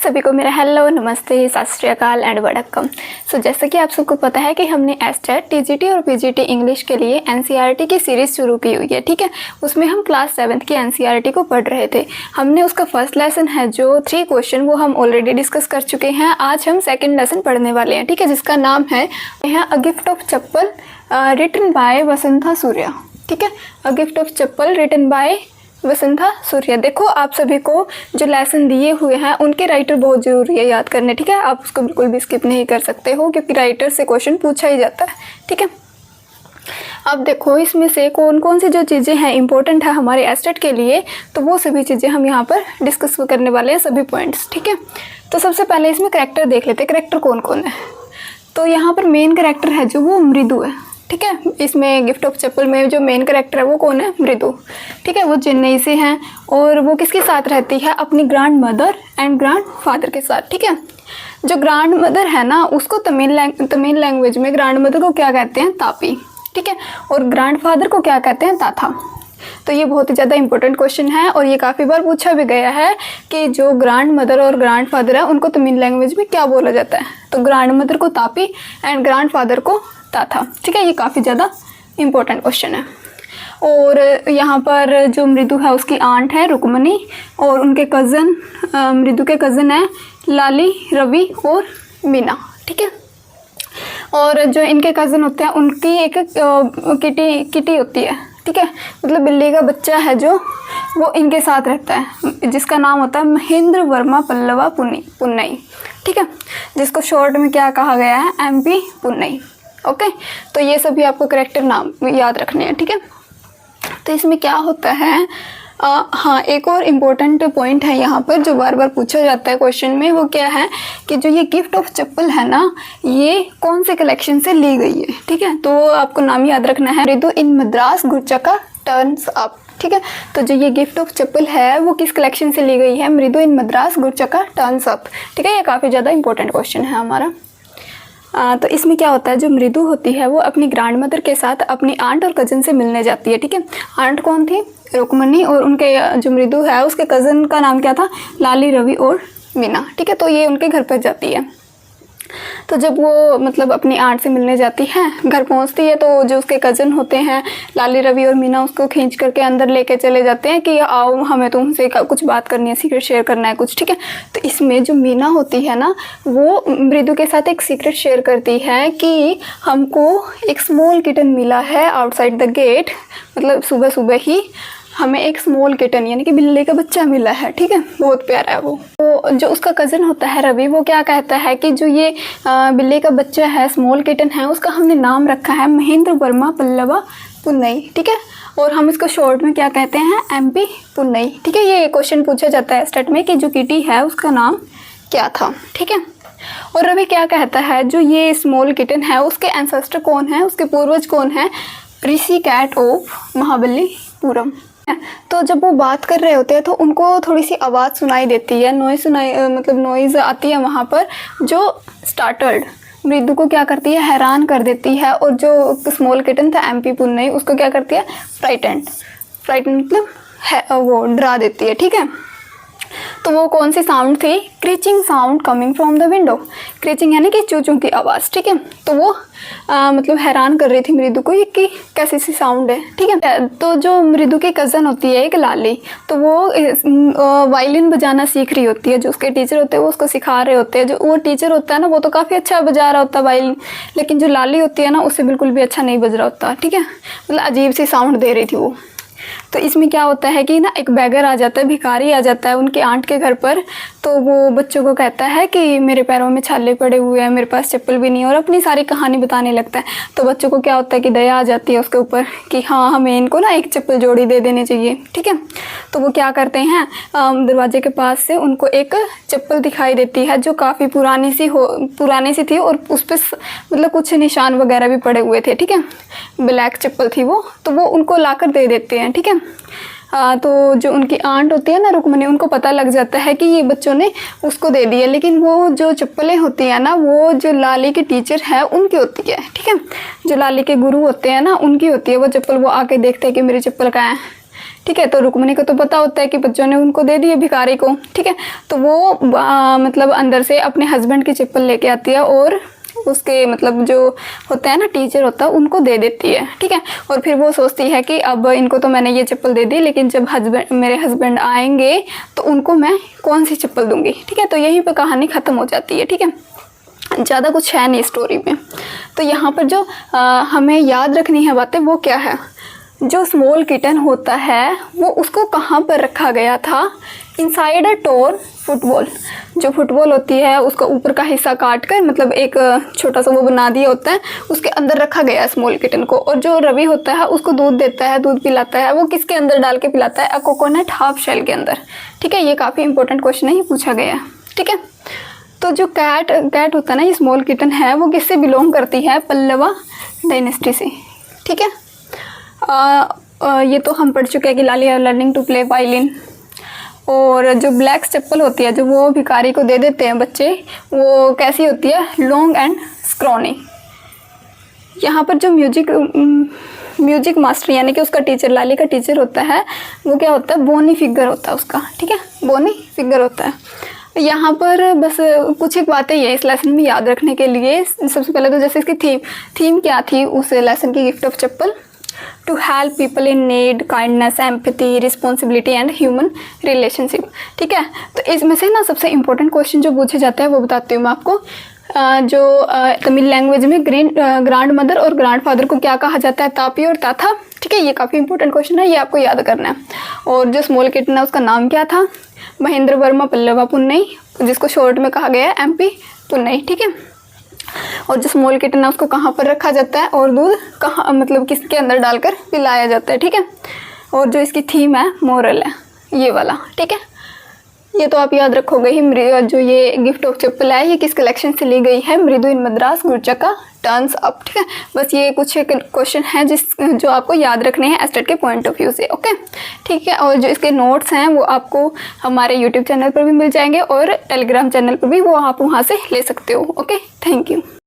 सभी को मेरा हेलो, नमस्ते, सत श्री अकाल एंड वडक्कम। जैसा कि आप सबको पता है कि हमने एस्टेट, टीजीटी और पीजीटी इंग्लिश के लिए एनसीईआरटी की सीरीज़ शुरू की हुई है। ठीक है, उसमें हम क्लास 7 की एनसीईआरटी को पढ़ रहे थे। हमने उसका फर्स्ट लेसन है जो 3 क्वेश्चन वो हम ऑलरेडी डिस्कस कर चुके हैं। आज हम सेकेंड लेसन पढ़ने वाले हैं। ठीक है, जिसका नाम है a gift of chappal written by Vasantha Surya. ठीक है, a gift of chappal written by Vasantha Surya. देखो, आप सभी को जो लेसन दिए हुए हैं उनके राइटर बहुत ज़रूरी है याद करने। ठीक है, आप उसको बिल्कुल भी स्किप नहीं कर सकते हो क्योंकि राइटर से क्वेश्चन पूछा ही जाता है। ठीक है, अब देखो इसमें से कौन कौन सी जो चीज़ें हैं इंपॉर्टेंट है हमारे एस्टेट के लिए, तो वो सभी चीज़ें हम यहाँ पर डिस्कस करने वाले हैं, सभी पॉइंट्स। ठीक है, तो सबसे पहले इसमें करैक्टर देख लेते हैं, करैक्टर कौन कौन है। तो यहाँ पर मेन करैक्टर है जो वो मृदु है। ठीक है, इसमें गिफ्ट ऑफ चप्पल में जो मेन करैक्टर है वो कौन है? मृदु। ठीक है, वो चेन्नई से हैं और वो किसके साथ रहती है? अपनी grand mother and grand father के साथ। ठीक है, जो ग्रैंड मदर है ना उसको तमिल लैंग्वेज में ग्रैंड मदर को क्या कहते हैं? तापी। ठीक है, और ग्रैंड फादर को क्या कहते हैं? ताथा। तो ये बहुत ही ज़्यादा इंपॉर्टेंट क्वेश्चन है और ये काफ़ी बार पूछा भी गया है कि जो ग्रैंड मदर और ग्रैंड फादर है उनको तमिल लैंग्वेज में क्या बोला जाता है? तो ग्रैंड मदर को तापी एंड ग्रैंड फादर को ताथा। ठीक है, ये काफ़ी ज़्यादा इंपॉर्टेंट क्वेश्चन है। और यहाँ पर जो मृदु है उसकी आंट है रुक्मणी और उनके कज़न मृदु के कज़न है लाली, रवि और मीना। ठीक है, और जो इनके कज़न होते हैं उनकी एक किटी होती है। ठीक है, मतलब बिल्ली का बच्चा है जो वो इनके साथ रहता है, जिसका नाम होता है महेंद्र वर्मा पल्लवा पुन्नई। ठीक है, जिसको शॉर्ट में क्या कहा गया है? MP पुन्नई। ओके, तो ये सभी आपको करेक्टर नाम याद रखने हैं। ठीक है, तो इसमें क्या होता है, हाँ एक और इम्पोर्टेंट पॉइंट है यहाँ पर जो बार बार पूछा जाता है क्वेश्चन में, वो क्या है कि जो ये गिफ्ट ऑफ चप्पल है ना ये कौन से कलेक्शन से ली गई है। ठीक है, तो आपको नाम याद रखना है, मृदु इन मद्रास गुरचक्का टर्न्स अप। ठीक है, तो जो ये गिफ्ट ऑफ चप्पल है वो किस कलेक्शन से ली गई है? मृदु इन मद्रास गुरचक्का टर्न्स अप। ठीक है, ये काफ़ी ज़्यादा इंपॉर्टेंट क्वेश्चन है हमारा। तो इसमें क्या होता है, जो मृदु होती है वो अपनी ग्रैंड मदर के साथ अपनी आंट और कज़न से मिलने जाती है। ठीक है, आंट कौन थी? रुक्मणी, और उनके जो मृदु है उसके कज़न का नाम क्या था? लाली, रवि और मीना। ठीक है, तो ये उनके घर पर जाती है। तो जब वो मतलब अपनी आंट से मिलने जाती है, घर पहुंचती है, तो जो उसके कज़न होते हैं लाली, रवि और मीना उसको खींच करके अंदर लेके चले जाते हैं कि आओ हमें तुमसे कुछ बात करनी है, सीक्रेट शेयर करना है कुछ। ठीक है, तो इसमें जो मीना होती है ना वो मृदु के साथ एक सीक्रेट शेयर करती है कि हमको एक स्मॉल किटन मिला है आउटसाइड द गेट, मतलब सुबह सुबह ही हमें एक स्मॉल किटन यानी कि बिल्ली का बच्चा मिला है। ठीक है, बहुत प्यारा है वो। तो जो उसका कज़न होता है रवि, वो क्या कहता है कि जो ये बिल्ली का बच्चा है, स्मॉल किटन है, उसका हमने नाम रखा है महेंद्र वर्मा पल्लवा पुन्नई। ठीक है, और हम इसको शॉर्ट में क्या कहते हैं? MP पुन्नई। ठीक है, ये क्वेश्चन पूछा जाता है स्टेट में कि जो किटी है उसका नाम क्या था। ठीक है, और रवि क्या कहता है, जो ये स्मॉल किटन है उसके एंसेस्टर कौन है, उसके पूर्वज कौन है? ऋषि कैट ऑफ महाबलीपुरम। तो जब वो बात कर रहे होते हैं तो उनको थोड़ी सी आवाज़ सुनाई देती है, नॉइज़ आती है वहाँ पर, जो स्टार्टल्ड मृदु को क्या करती है? हैरान कर देती है। और जो स्मॉल किटन था MP पुन्नई उसको क्या करती है? फ्राइटेंड मतलब है वो डरा देती है। ठीक है, तो वो कौन सी साउंड थी? Screeching sound coming from the window. Screeching यानी कि चूचू की आवाज़। ठीक है, तो वो मतलब हैरान कर रही थी मृदु को ये कि कैसी सी साउंड है। ठीक है, तो जो मृदु की कज़न होती है एक लाली, तो वो वायलिन बजाना सीख रही होती है। जो उसके टीचर होते हैं वो उसको सिखा रहे होते हैं। जो वो टीचर होता है ना वो तो काफ़ी अच्छा बजा रहा होता है वायलिन, लेकिन जो लाली होती है ना उससे बिल्कुल भी अच्छा नहीं बज रहा होता। ठीक है, मतलब अजीब सी साउंड दे रही थी वो। तो इसमें क्या होता है कि ना एक बैगर आ जाता है, भिखारी आ जाता है उनकी आंट के घर पर। तो वो बच्चों को कहता है कि मेरे पैरों में छाले पड़े हुए हैं, मेरे पास चप्पल भी नहीं है, और अपनी सारी कहानी बताने लगता है। तो बच्चों को क्या होता है कि दया आ जाती है उसके ऊपर कि हाँ हमें इनको ना एक चप्पल जोड़ी दे देनी चाहिए। ठीक है, तो वो क्या करते हैं, दरवाजे के पास से उनको एक चप्पल दिखाई देती है जो काफ़ी पुरानी सी थी और उस पर मतलब कुछ निशान वगैरह भी पड़े हुए थे। ठीक है, ब्लैक चप्पल थी वो, तो वो उनको लाकर दे देते हैं। ठीक है, तो जो उनकी आंट होती है ना रुक्मणी, उनको पता लग जाता है कि ये बच्चों ने उसको दे दी है, लेकिन वो जो चप्पलें होती हैं ना वो जो लाली की टीचर है उनकी होती है। ठीक है, जो लाली के गुरु होते हैं ना उनकी होती है वो चप्पल। वो आके देखते हैं कि मेरी चप्पल कहाँ है, ठीक है। तो रुक्मिणी को तो पता होता है कि बच्चों ने उनको दे दिए भिखारी को, ठीक है। तो वो मतलब अंदर से अपने हस्बैंड की चप्पल लेके आती है और उसके मतलब जो होता है ना टीचर होता है उनको दे देती है, ठीक है। और फिर वो सोचती है कि अब इनको तो मैंने ये चप्पल दे दी, लेकिन जब मेरे हस्बैंड आएंगे तो उनको मैं कौन सी चप्पल दूंगी, ठीक है। तो यहीं पे कहानी ख़त्म हो जाती है, ठीक है। ज़्यादा कुछ है नहीं स्टोरी में। तो यहाँ पर जो हमें याद रखनी है बातें वो क्या है, जो स्मॉल किटन होता है वो उसको कहाँ पर रखा गया था, इनसाइड अ टोर फुटबॉल। जो फुटबॉल होती है उसका ऊपर का हिस्सा काट कर मतलब एक छोटा सा वो बना दिया होता है, उसके अंदर रखा गया है स्मॉल किटन को। और जो रवि होता है उसको दूध देता है, दूध पिलाता है, वो किसके अंदर डाल के पिलाता है, अ कोकोनट हाफ शेल के अंदर, ठीक है। ये काफ़ी इंपॉर्टेंट क्वेश्चन है, ये पूछा गया है, ठीक है। तो जो कैट होता है ना, ये स्मॉल किटन है, वो किससे बिलोंग करती है, पल्लवा डायनेस्टी से, ठीक है। ये तो हम पढ़ चुके हैं कि Lali are learning to play violin. और जो ब्लैक चप्पल होती है जो वो भिखारी को दे देते हैं बच्चे, वो कैसी होती है, लॉन्ग एंड स्क्रॉनी। यहाँ पर जो म्यूजिक मास्टर यानी कि उसका टीचर, लाली का टीचर होता है, वो क्या होता है, बोनी फिगर होता है उसका, ठीक है, बोनी फिगर होता है। यहाँ पर बस कुछ एक बातें ये इस लेसन में याद रखने के लिए। सबसे पहले तो जैसे इसकी थीम क्या थी उस लेसन की, gift of chappal, to help people in need, kindness, empathy, responsibility and human relationship, ठीक है। तो इसमें से ना सबसे इंपॉर्टेंट क्वेश्चन जो पूछे जाते हैं वो बताती हूँ मैं आपको। जो तमिल लैंग्वेज में ग्रैंड मदर और ग्रैंड फादर को क्या कहा जाता है, तापी और ताथा, ठीक है। ये काफ़ी इंपॉर्टेंट क्वेश्चन है, ये आपको याद करना है। और जो स्मॉल किटन है उसका नाम क्या था, महेंद्र वर्मा पल्लवा पुन्नई, जिसको शॉर्ट में कहा गया है MP पुन्नई, ठीक है। और जो स्मॉल किटन है उसको कहाँ पर रखा जाता है और दूध कहाँ मतलब किसके अंदर डालकर पिलाया जाता है, ठीक है। और जो इसकी थीम है मोरल है ये वाला, ठीक है। ये तो आप याद रखोगे ही। जो ये गिफ्ट ऑफ चप्पल है ये किस कलेक्शन से ली गई है, मृदु इन मद्रास, गुरचक्का, टर्न्स अप, ठीक है। बस ये कुछ क्वेश्चन हैं जो आपको याद रखने हैं एस्टेट के पॉइंट ऑफ व्यू से, ओके, ठीक है। और जो इसके नोट्स हैं वो आपको हमारे यूट्यूब चैनल पर भी मिल जाएंगे और टेलीग्राम चैनल पर भी, वो आप वहाँ से ले सकते हो, ओके। Thank you.